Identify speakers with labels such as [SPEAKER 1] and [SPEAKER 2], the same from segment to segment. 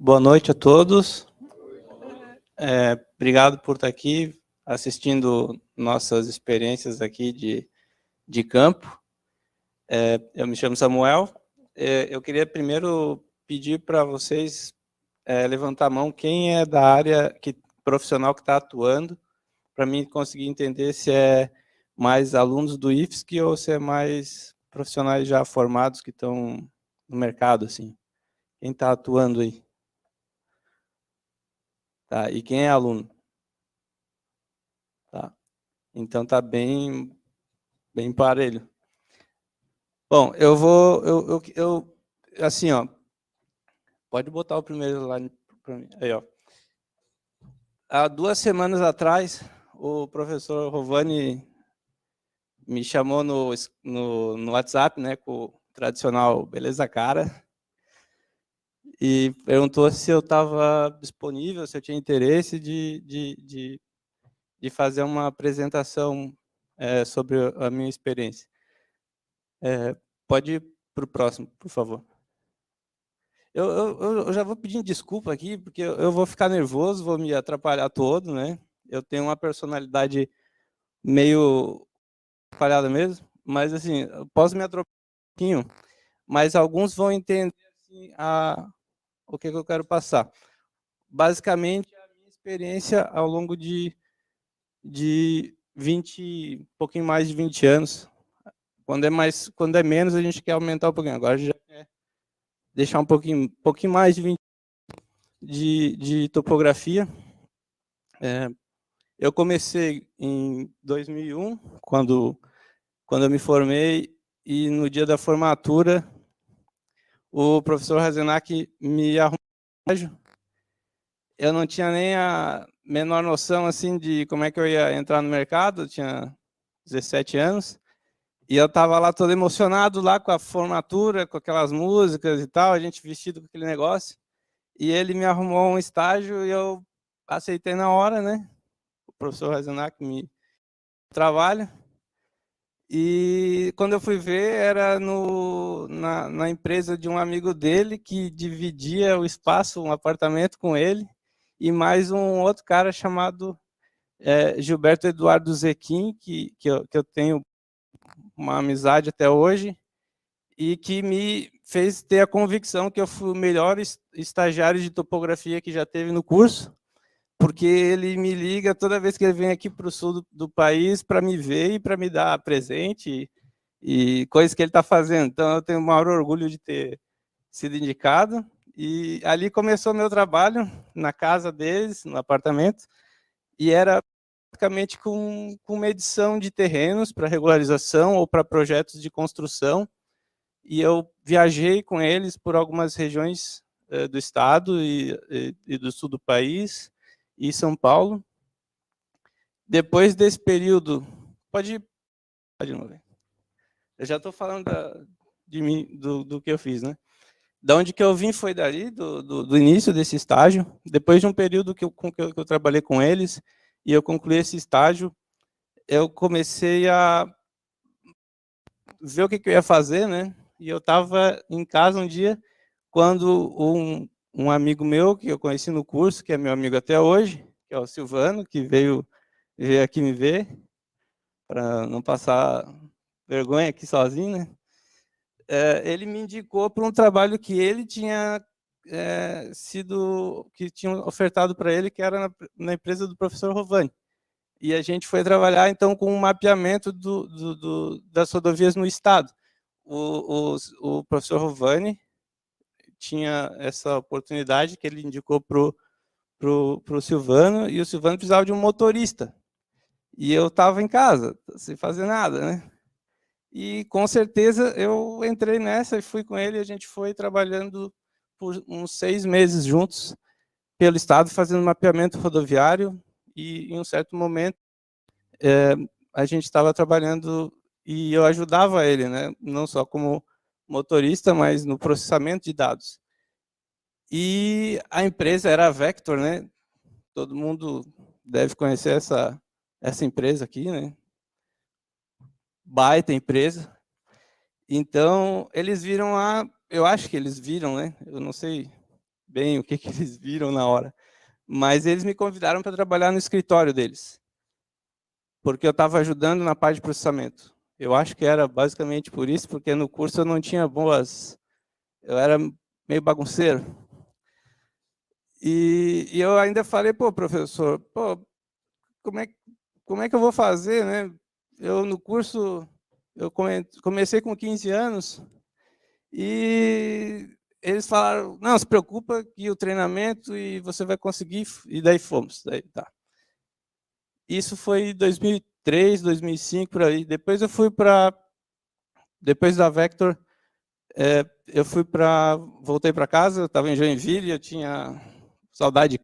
[SPEAKER 1] Boa noite a todos. Obrigado por estar aqui assistindo nossas experiências aqui de campo. Eu me chamo Samuel. Eu queria primeiro pedir para vocês levantar a mão quem é da área profissional que está atuando, para mim conseguir entender se é mais alunos do IFSC ou se é mais profissionais já formados que estão no mercado, assim. Quem está atuando aí? Tá, e quem é aluno? Tá. Então tá bem parelho. Bom, assim, ó, pode botar o primeiro slide para mim. Aí, ó. Há 2 semanas atrás, o professor Rovani me chamou no WhatsApp, né, com o tradicional beleza cara, e perguntou se eu estava disponível, se eu tinha interesse de fazer uma apresentação sobre a minha experiência. Pode ir para o próximo, por favor. Eu já vou pedindo desculpa aqui, porque eu vou ficar nervoso, vou me atrapalhar todo, né? Eu tenho uma personalidade meio atrapalhada mesmo, mas assim, eu posso me atropelar um pouquinho, mas alguns vão entender assim, o que eu quero passar. Basicamente, a minha experiência ao longo de 20, um pouquinho mais de 20 anos. Quando é menos, a gente quer aumentar um pouquinho. Agora a gente já quer deixar um pouquinho mais de 20 de topografia. Eu comecei em 2001, quando eu me formei, e no dia da formatura, o professor Razenac me arrumou um estágio. Eu não tinha nem a menor noção assim, de como é que eu ia entrar no mercado, eu tinha 17 anos, e eu estava lá todo emocionado, lá com a formatura, com aquelas músicas e tal, a gente vestido com aquele negócio, e ele me arrumou um estágio e eu aceitei na hora, né? O professor Razenac me trabalha. E quando eu fui ver, era na empresa de um amigo dele, que dividia o espaço, um apartamento com ele, e mais um outro cara chamado Gilberto Eduardo Zequim, que eu tenho uma amizade até hoje, e que me fez ter a convicção que eu fui o melhor estagiário de topografia que já teve no curso, porque ele me liga toda vez que ele vem aqui para o sul do país para me ver e para me dar presente e coisas que ele está fazendo. Então, eu tenho o maior orgulho de ter sido indicado. E ali começou o meu trabalho, na casa deles, no apartamento, e era basicamente com medição de terrenos para regularização ou para projetos de construção. E eu viajei com eles por algumas regiões do estado e do sul do país, e São Paulo. Depois desse período, pode ir de novo. Eu já estou falando de mim, do que eu fiz, né? Da onde que eu vim foi dali, do início desse estágio. Depois de um período que eu trabalhei com eles e eu concluí esse estágio, eu comecei a ver o que eu ia fazer, né? E eu estava em casa um dia, quando um amigo meu, que eu conheci no curso, que é meu amigo até hoje, que é o Silvano, que veio aqui me ver, para não passar vergonha aqui sozinho, né? Ele me indicou para um trabalho que ele tinha que tinham ofertado para ele, que era na empresa do professor Rovani. E a gente foi trabalhar, então, com um mapeamento das rodovias no estado. O professor Rovani tinha essa oportunidade que ele indicou para o Silvano, e o Silvano precisava de um motorista. E eu estava em casa, sem fazer nada, né? E, com certeza, eu entrei nessa e fui com ele, a gente foi trabalhando por uns 6 meses juntos pelo estado, fazendo mapeamento rodoviário, e, em um certo momento, a gente estava trabalhando e eu ajudava ele, né? Não só como motorista, mas no processamento de dados. E a empresa era a Vector, né? Todo mundo deve conhecer essa empresa aqui, né? Baita empresa. Então, eles viram eu acho que eles viram, né? Eu não sei bem o que eles viram na hora. Mas eles me convidaram para trabalhar no escritório deles, porque eu estava ajudando na parte de processamento. Eu acho que era basicamente por isso, porque no curso eu não tinha boas... Eu era meio bagunceiro. E eu ainda falei, pô, professor, pô, como é que eu vou fazer, né? Eu, no curso, eu comecei com 15 anos e eles falaram, não, se preocupa que o treinamento e você vai conseguir, e daí fomos. Daí, tá. Isso foi em 2003, 2005, por aí. Depois eu fui para... Depois da Vector, eu voltei para casa, eu estava em Joinville, eu tinha saudade,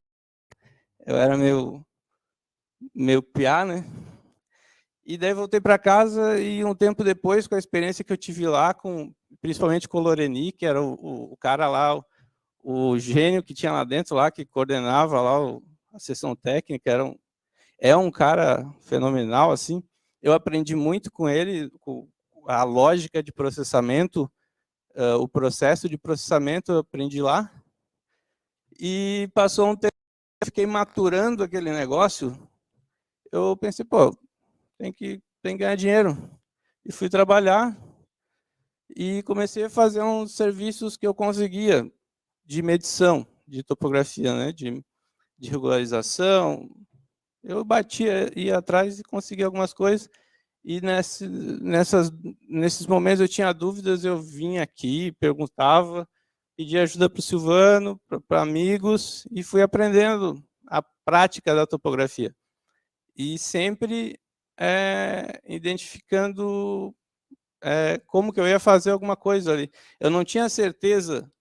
[SPEAKER 1] eu era meio piá, né? E daí voltei para casa e um tempo depois, com a experiência que eu tive lá, principalmente com o Loreni, que era o cara lá, o gênio que tinha lá dentro, lá, que coordenava lá a sessão técnica, é um cara fenomenal, assim. Eu aprendi muito com ele, com a lógica de processamento, o processo de processamento eu aprendi lá. E passou um tempo, eu fiquei maturando aquele negócio, eu pensei, pô, tem que ganhar dinheiro. E fui trabalhar e comecei a fazer uns serviços que eu conseguia de medição, de topografia, né? de regularização. Eu batia, ia atrás e conseguia algumas coisas. E nesses momentos eu tinha dúvidas, eu vinha aqui, perguntava, pedia ajuda para o Silvano, para amigos, e fui aprendendo a prática da topografia. E sempre identificando como que eu ia fazer alguma coisa ali. Eu não tinha certeza,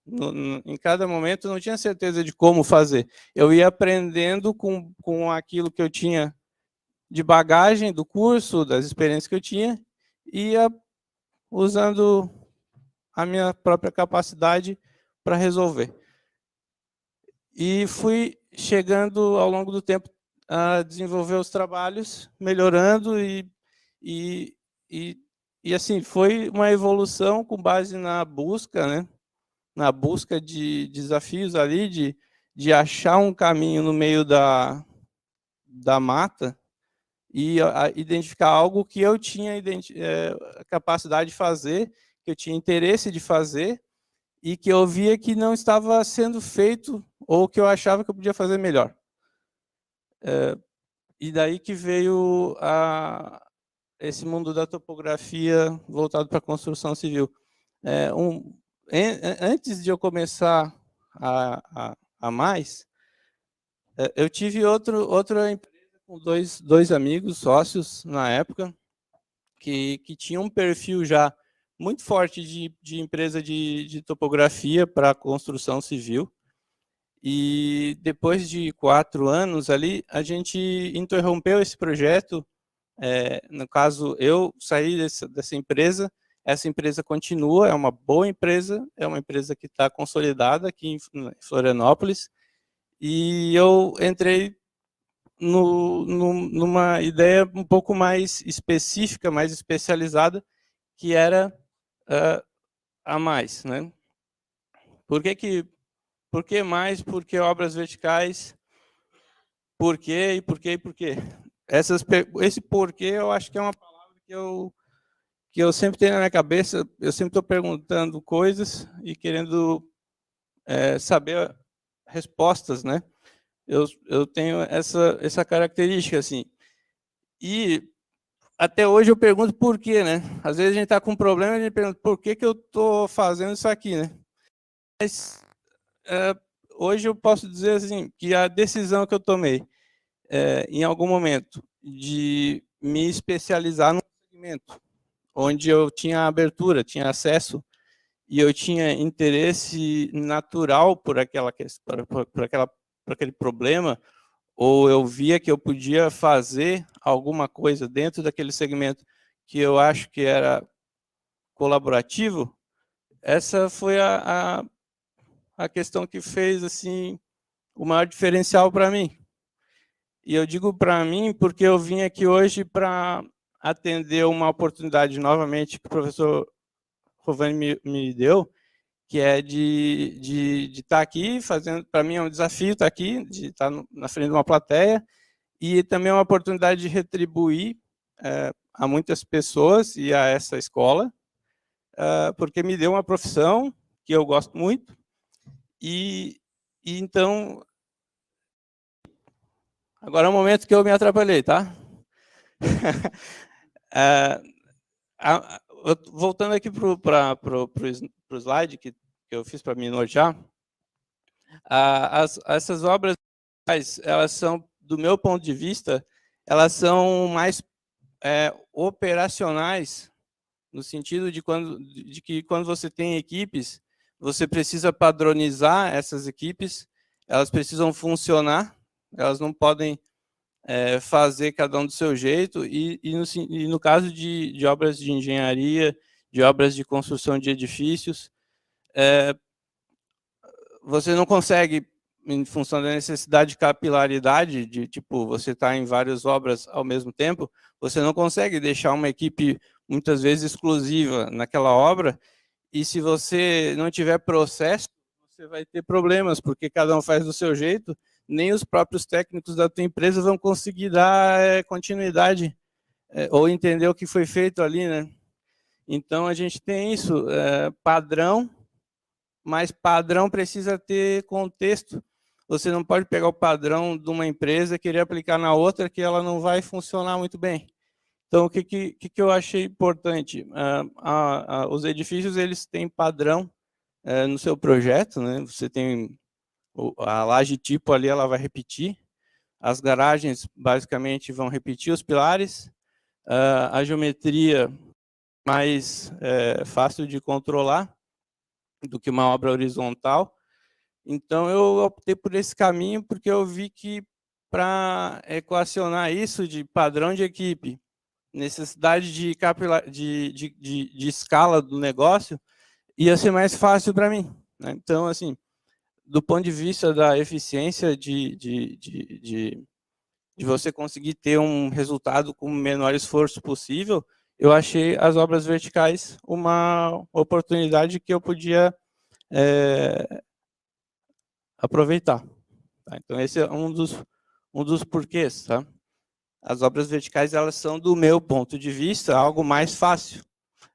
[SPEAKER 1] em cada momento, eu não tinha certeza de como fazer. Eu ia aprendendo com aquilo que eu tinha de bagagem do curso, das experiências que eu tinha, e ia usando a minha própria capacidade para resolver. E fui chegando, ao longo do tempo, a desenvolver os trabalhos, melhorando e, e assim, foi uma evolução com base na busca, né? Na busca de desafios ali, de achar um caminho no meio da mata e identificar algo que eu tinha capacidade de fazer, que eu tinha interesse de fazer, e que eu via que não estava sendo feito, ou que eu achava que eu podia fazer melhor. E daí que veio esse mundo da topografia voltado para a construção civil. Antes de eu começar a mais, eu tive outra empresa com dois amigos, sócios, na época, que tinham um perfil já muito forte de empresa de topografia para construção civil. E depois de 4 anos ali, a gente interrompeu esse projeto. No caso, eu saí dessa empresa, essa empresa continua, é uma boa empresa, é uma empresa que está consolidada aqui em Florianópolis, e eu entrei numa ideia um pouco mais específica, mais especializada, que era a mais, né? Por que mais? Por que obras verticais? Por quê e por quê e por quê? Esse porquê eu acho que é uma palavra que eu sempre tenho na minha cabeça, eu sempre estou perguntando coisas e querendo saber respostas, né? Eu tenho essa característica, assim. E até hoje eu pergunto por quê, né? Às vezes a gente está com um problema e a gente pergunta por que eu estou fazendo isso aqui, né? Mas hoje eu posso dizer assim, que a decisão que eu tomei em algum momento de me especializar num segmento onde eu tinha abertura, tinha acesso e eu tinha interesse natural por aquela questão, por aquele problema, ou eu via que eu podia fazer alguma coisa dentro daquele segmento que eu acho que era colaborativo, essa foi a questão que fez assim o maior diferencial para mim. E eu digo para mim porque eu vim aqui hoje para atender uma oportunidade novamente que o professor Rovani me deu, que é de estar aqui fazendo. Para mim é um desafio estar aqui, de estar na frente de uma plateia, e também é uma oportunidade de retribuir a muitas pessoas e a essa escola, porque me deu uma profissão que eu gosto muito, e então, agora é o momento que eu me atrapalhei, tá? Voltando aqui para o slide que eu fiz para me nortear, essas obras, elas são, do meu ponto de vista, elas são mais operacionais, no sentido de que quando você tem equipes, você precisa padronizar essas equipes, elas precisam funcionar, elas não podem fazer cada um do seu jeito, e no caso de obras de engenharia, de obras de construção de edifícios, você não consegue, em função da necessidade de capilaridade, de tipo, você está em várias obras ao mesmo tempo, você não consegue deixar uma equipe, muitas vezes, exclusiva naquela obra, e se você não tiver processo, você vai ter problemas, porque cada um faz do seu jeito, nem os próprios técnicos da tua empresa vão conseguir dar continuidade, ou entender o que foi feito ali, né? Então, a gente tem isso, padrão, mas padrão precisa ter contexto. Você não pode pegar o padrão de uma empresa e querer aplicar na outra, que ela não vai funcionar muito bem. Então, o que eu achei importante? Os edifícios, eles têm padrão no seu projeto, né? Você tem a laje tipo ali, ela vai repetir. As garagens, basicamente, vão repetir os pilares. A geometria mais fácil de controlar do que uma obra horizontal. Então, eu optei por esse caminho porque eu vi que, para equacionar isso de padrão de equipe, necessidade de escala do negócio, ia ser mais fácil para mim, né? Então, assim, do ponto de vista da eficiência de você conseguir ter um resultado com o menor esforço possível, eu achei as obras verticais uma oportunidade que eu podia aproveitar. Tá? Então, esse é um dos porquês. Tá? As obras verticais, elas são, do meu ponto de vista, algo mais fácil.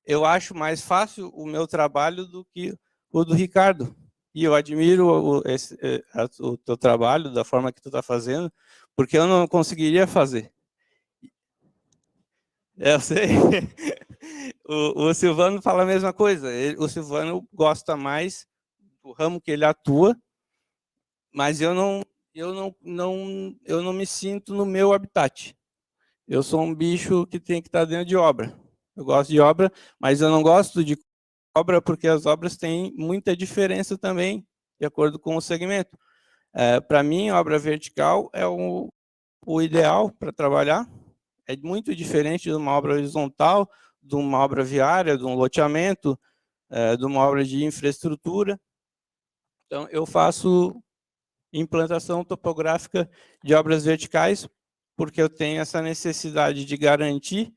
[SPEAKER 1] Eu acho mais fácil o meu trabalho do que o do Ricardo. E eu admiro o teu trabalho, da forma que tu está fazendo, porque eu não conseguiria fazer. Eu sei. O Silvano fala a mesma coisa. O Silvano gosta mais do ramo que ele atua, mas eu não me sinto no meu habitat. Eu sou um bicho que tem que estar dentro de obra. Eu gosto de obra, mas eu não gosto de obra porque as obras têm muita diferença também, de acordo com o segmento. Para mim, obra vertical é o ideal para trabalhar. É muito diferente de uma obra horizontal, de uma obra viária, de um loteamento, de uma obra de infraestrutura. Então, eu faço implantação topográfica de obras verticais, porque eu tenho essa necessidade de garantir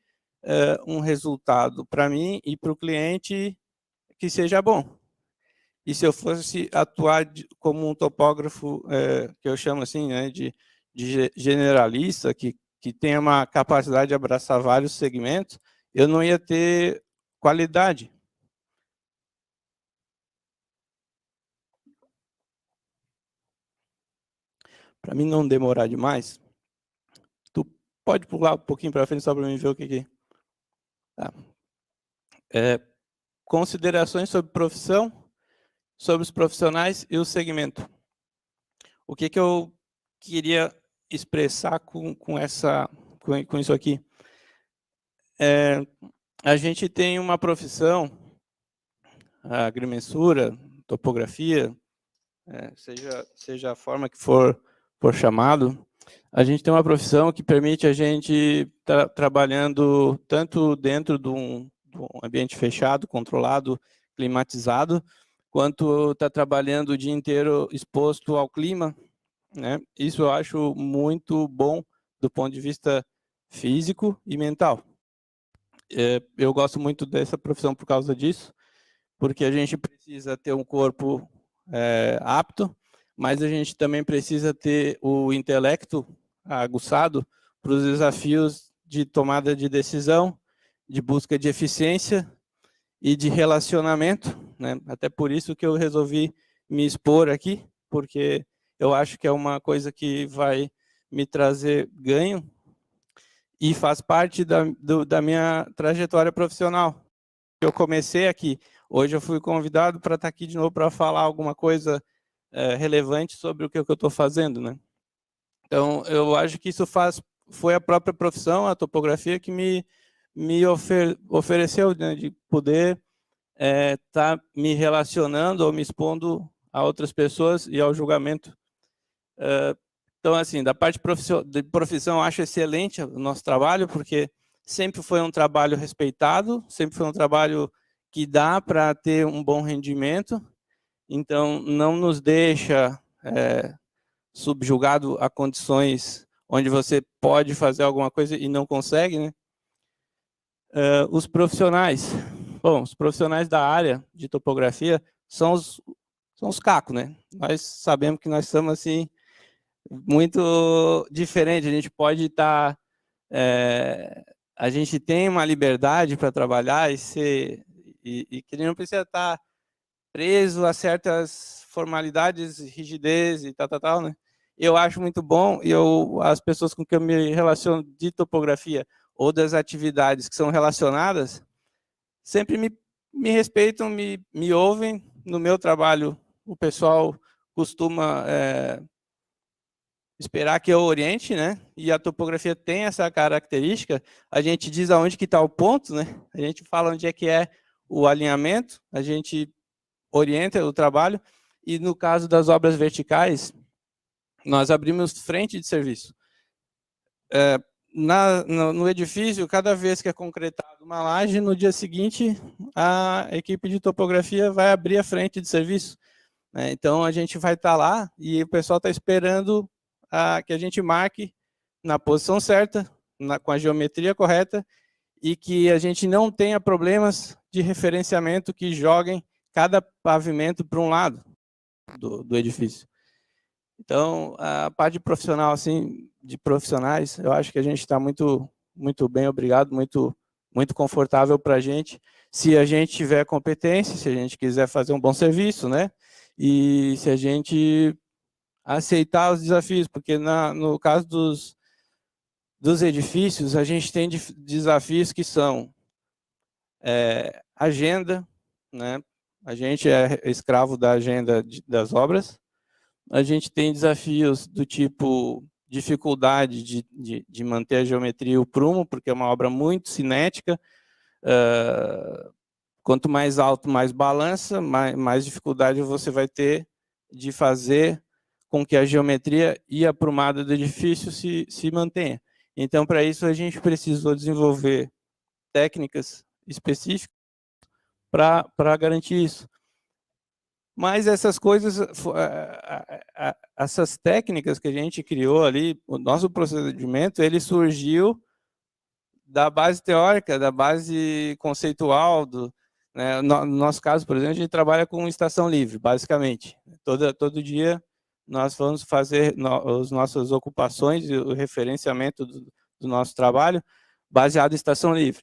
[SPEAKER 1] um resultado para mim e para o cliente que seja bom. E se eu fosse atuar como um topógrafo, que eu chamo assim, né, de generalista, que tenha uma capacidade de abraçar vários segmentos, eu não ia ter qualidade. Para mim não demorar demais, tu pode pular um pouquinho para frente só para mim ver o que tá. Considerações sobre profissão, sobre os profissionais e o segmento. O que eu queria expressar com isso aqui? A gente tem uma profissão, a agrimensura, topografia, seja a forma que for chamado, a gente tem uma profissão que permite a gente estar trabalhando tanto dentro de um ambiente fechado, controlado, climatizado, quanto está trabalhando o dia inteiro exposto ao clima, né? Isso eu acho muito bom do ponto de vista físico e mental. Eu gosto muito dessa profissão por causa disso, porque a gente precisa ter um corpo apto, mas a gente também precisa ter o intelecto aguçado para os desafios de tomada de decisão, de busca de eficiência e de relacionamento, né? Até por isso que eu resolvi me expor aqui, porque eu acho que é uma coisa que vai me trazer ganho e faz parte da minha trajetória profissional. Eu comecei aqui, hoje eu fui convidado para estar aqui de novo para falar alguma coisa relevante sobre o que eu estou fazendo, né? Então, eu acho que isso foi a própria profissão, a topografia, que me ofereceu, né, de poder estar me relacionando ou me expondo a outras pessoas e ao julgamento. Então, assim, da parte de profissão, eu acho excelente o nosso trabalho, porque sempre foi um trabalho respeitado, sempre foi um trabalho que dá para ter um bom rendimento, então não nos deixa subjugado a condições onde você pode fazer alguma coisa e não consegue, né? Os profissionais, bom, os profissionais da área de topografia são os cacos, né? Nós sabemos que nós estamos assim muito diferentes. A gente pode estar, a gente tem uma liberdade para trabalhar e que não precisa estar preso a certas formalidades, rigidez e tal, né? Eu acho muito bom, e as pessoas com quem eu me relaciono de topografia ou das atividades que são relacionadas, sempre me respeitam, me ouvem. No meu trabalho, o pessoal costuma esperar que eu oriente, né? E a topografia tem essa característica, a gente diz aonde que está o ponto, né? A gente fala onde é que é o alinhamento, a gente orienta o trabalho, e no caso das obras verticais, nós abrimos frente de serviço. No edifício, cada vez que é concretado uma laje, no dia seguinte, a equipe de topografia vai abrir a frente de serviço, né? Então, a gente vai estar lá e o pessoal está esperando que a gente marque na posição certa, com a geometria correta, e que a gente não tenha problemas de referenciamento que joguem cada pavimento para um lado do edifício. Então, a parte profissional, assim, de profissionais, eu acho que a gente está muito bem, obrigado, muito confortável para a gente, se a gente tiver competência, se a gente quiser fazer um bom serviço, né? E se a gente aceitar os desafios, porque no caso dos edifícios, a gente tem desafios que são agenda, né? A gente é escravo da agenda das obras. A gente tem desafios do tipo dificuldade de manter a geometria e o prumo, porque é uma obra muito cinética. Quanto mais alto, mais balança, mais dificuldade você vai ter de fazer com que a geometria e a prumada do edifício se mantenha. Então, para isso, a gente precisou desenvolver técnicas específicas para garantir isso. Mas essas coisas, essas técnicas que a gente criou ali, o nosso procedimento, ele surgiu da base teórica, da base conceitual, né? No nosso caso, por exemplo, a gente trabalha com estação livre, basicamente. Todo dia nós vamos fazer as nossas ocupações e o referenciamento do nosso trabalho baseado em estação livre.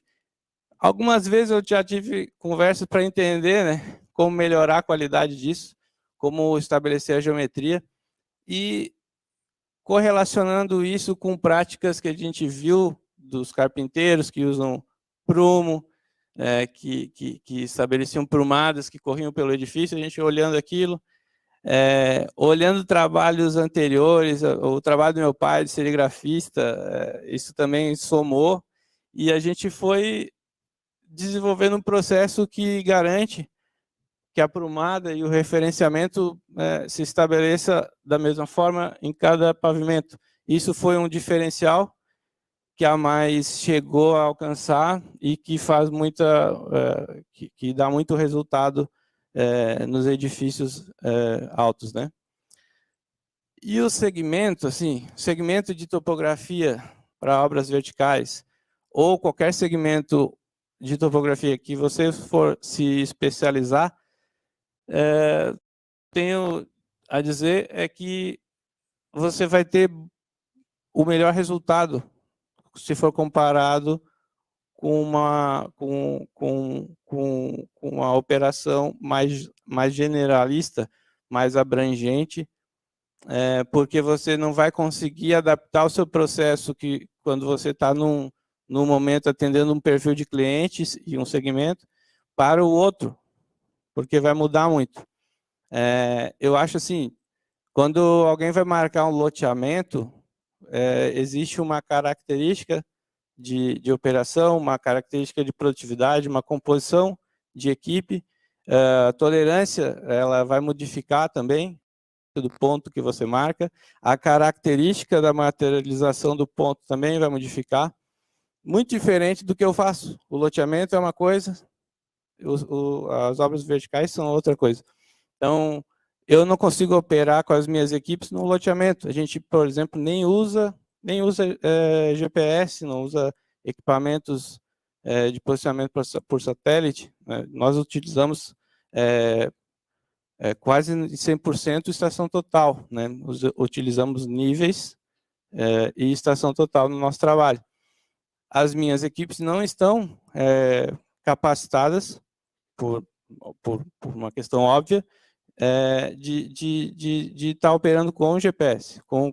[SPEAKER 1] Algumas vezes eu já tive conversas para entender, né, como melhorar a qualidade disso, como estabelecer a geometria, e correlacionando isso com práticas que a gente viu dos carpinteiros que usam prumo, que estabeleciam prumadas que corriam pelo edifício, a gente olhando aquilo, olhando trabalhos anteriores, o trabalho do meu pai de serigrafista, isso também somou, e a gente foi desenvolvendo um processo que garante que a prumada e o referenciamento se estabeleça da mesma forma em cada pavimento. Isso foi um diferencial que a Mais chegou a alcançar e que faz que dá muito resultado nos edifícios altos, né? E o segmento, assim, segmento de topografia para obras verticais ou qualquer segmento de topografia que você for se especializar, tenho a dizer é que você vai ter o melhor resultado se for comparado com uma operação mais generalista, mais abrangente, porque você não vai conseguir adaptar o seu processo que quando você está num momento atendendo um perfil de clientes e um segmento para o outro, porque vai mudar muito. Eu acho assim, quando alguém vai marcar um loteamento, existe uma característica de operação, uma característica de produtividade, uma composição de equipe, a tolerância ela vai modificar também do ponto que você marca, a característica da materialização do ponto também vai modificar, muito diferente do que eu faço. O loteamento é uma coisa, as obras verticais são outra coisa. Então, eu não consigo operar com as minhas equipes no loteamento. A gente, por exemplo, nem usa GPS, não usa equipamentos de posicionamento por satélite. Nós utilizamos quase 100% estação total, né? Utilizamos níveis e estação total no nosso trabalho. As minhas equipes não estão capacitadas, por uma questão óbvia, de estar operando com GPS, com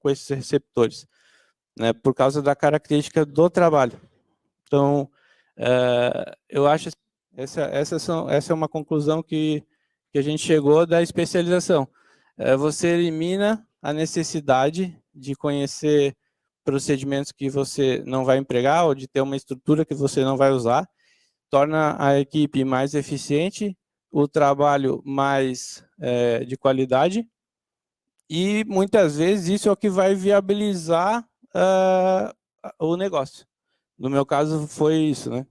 [SPEAKER 1] esses receptores, né? Por causa da característica do trabalho. Então, eu acho que essa é uma conclusão que a gente chegou da especialização. Você elimina a necessidade de conhecer procedimentos que você não vai empregar ou de ter uma estrutura que você não vai usar, torna a equipe mais eficiente, o trabalho mais de qualidade e muitas vezes isso é o que vai viabilizar o negócio. No meu caso foi isso, né?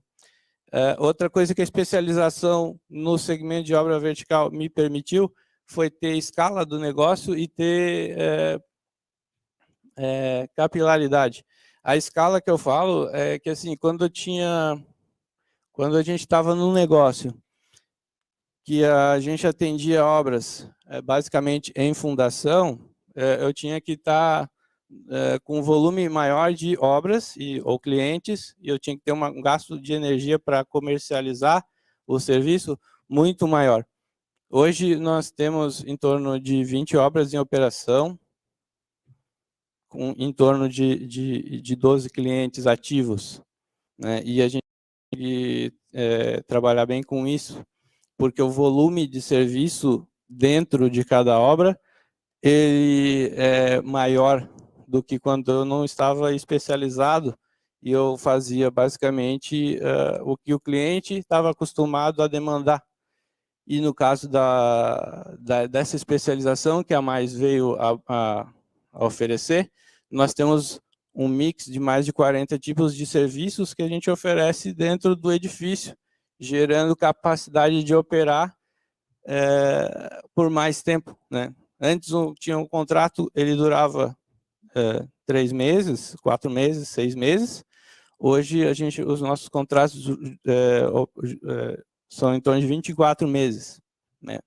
[SPEAKER 1] Outra coisa que a especialização no segmento de obra vertical me permitiu foi ter escala do negócio e ter capilaridade. A escala que eu falo é que assim, quando a gente estava num negócio que a gente atendia obras basicamente em fundação, eu tinha que estar com um volume maior de obras ou clientes, e eu tinha que ter um gasto de energia para comercializar o serviço muito maior. Hoje nós temos em torno de 20 obras em operação, com em torno de 12 clientes ativos, né? E a gente tem que trabalhar bem com isso, porque o volume de serviço dentro de cada obra ele é maior do que quando eu não estava especializado e eu fazia basicamente o que o cliente estava acostumado a demandar. E no caso dessa especialização que a Mais veio a oferecer, nós temos um mix de mais de 40 tipos de serviços que a gente oferece dentro do edifício, gerando capacidade de operar por mais tempo, né? Antes tinha um contrato, ele durava 3 meses, 4 meses, 6 meses. Hoje os nossos contratos são em torno de 24 meses, né?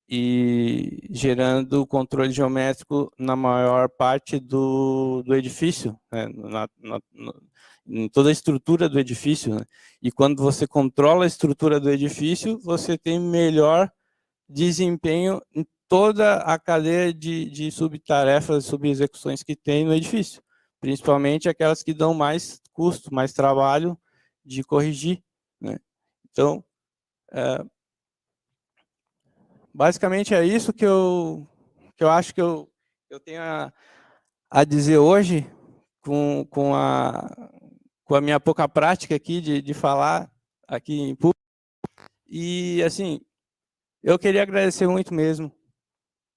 [SPEAKER 1] E gerando controle geométrico na maior parte do edifício, né? Em toda a estrutura do edifício, né? E quando você controla a estrutura do edifício, você tem melhor desempenho em toda a cadeia de subtarefas, subexecuções que tem no edifício, principalmente aquelas que dão mais custo, mais trabalho de corrigir, né? Então, basicamente é isso que eu acho que eu tenho a dizer hoje com a minha pouca prática aqui de falar aqui em público. E, assim, eu queria agradecer muito mesmo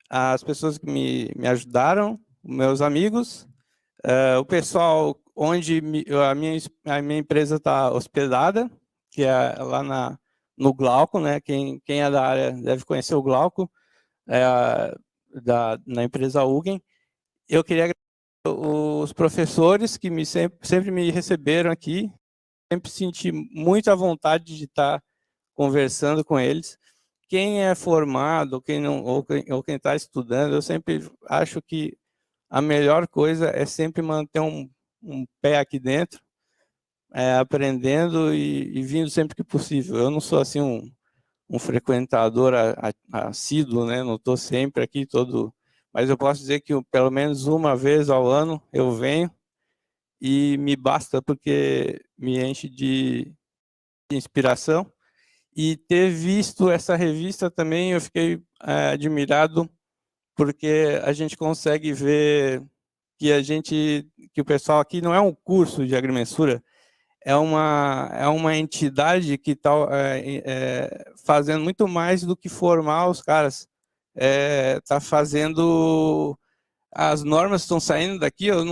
[SPEAKER 1] as pessoas que me ajudaram, meus amigos, o pessoal onde a minha empresa está hospedada, que é lá no Glauco, né? Quem é da área deve conhecer o Glauco, na empresa Ugen. Eu queria agradecer os professores que sempre me receberam aqui, sempre senti muita vontade de estar conversando com eles. Quem é formado, quem não, ou quem está estudando, eu sempre acho que a melhor coisa é sempre manter um pé aqui dentro, aprendendo e vindo sempre que possível. Eu não sou assim um frequentador assíduo, né? Não estou sempre aqui mas eu posso dizer que pelo menos uma vez ao ano eu venho e me basta, porque me enche de inspiração. E ter visto essa revista também, eu fiquei admirado, porque a gente consegue ver que o pessoal aqui não é um curso de agrimensura, é uma entidade que está fazendo muito mais do que formar os caras. Está fazendo. As normas estão saindo daqui, eu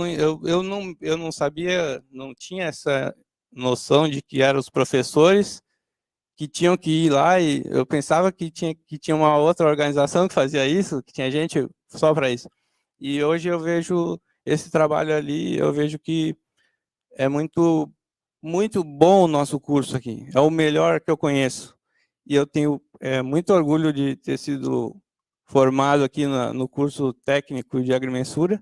[SPEAKER 1] não sabia, não tinha essa noção de que eram os professores que tinham que ir lá, e eu pensava que tinha uma outra organização que fazia isso, que tinha gente só para isso. E hoje eu vejo esse trabalho ali, eu vejo que é muito, muito bom o nosso curso aqui. É o melhor que eu conheço. E eu tenho muito orgulho de ter sido formado aqui no curso técnico de agrimensura,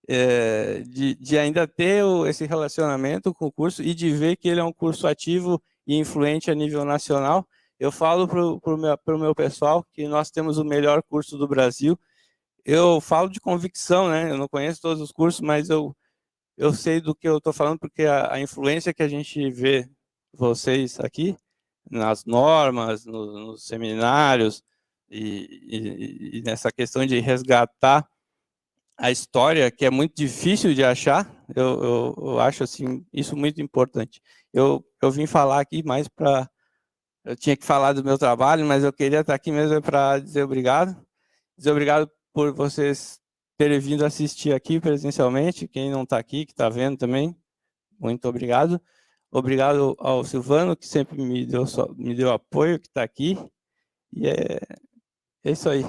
[SPEAKER 1] de ainda ter esse relacionamento com o curso e de ver que ele é um curso ativo e influente a nível nacional. Eu falo para o meu pessoal que nós temos o melhor curso do Brasil. Eu falo de convicção, né? Eu não conheço todos os cursos, mas eu sei do que eu estou falando, porque a influência que a gente vê vocês aqui, nas normas, nos seminários, e nessa questão de resgatar a história, que é muito difícil de achar, eu acho assim, isso muito importante. Eu vim falar aqui mais para... Eu tinha que falar do meu trabalho, mas eu queria estar aqui mesmo para dizer obrigado. Dizer obrigado por vocês terem vindo assistir aqui presencialmente. Quem não está aqui, que está vendo também, muito obrigado. Obrigado ao Silvano, que sempre me deu apoio, que está aqui. E é isso aí.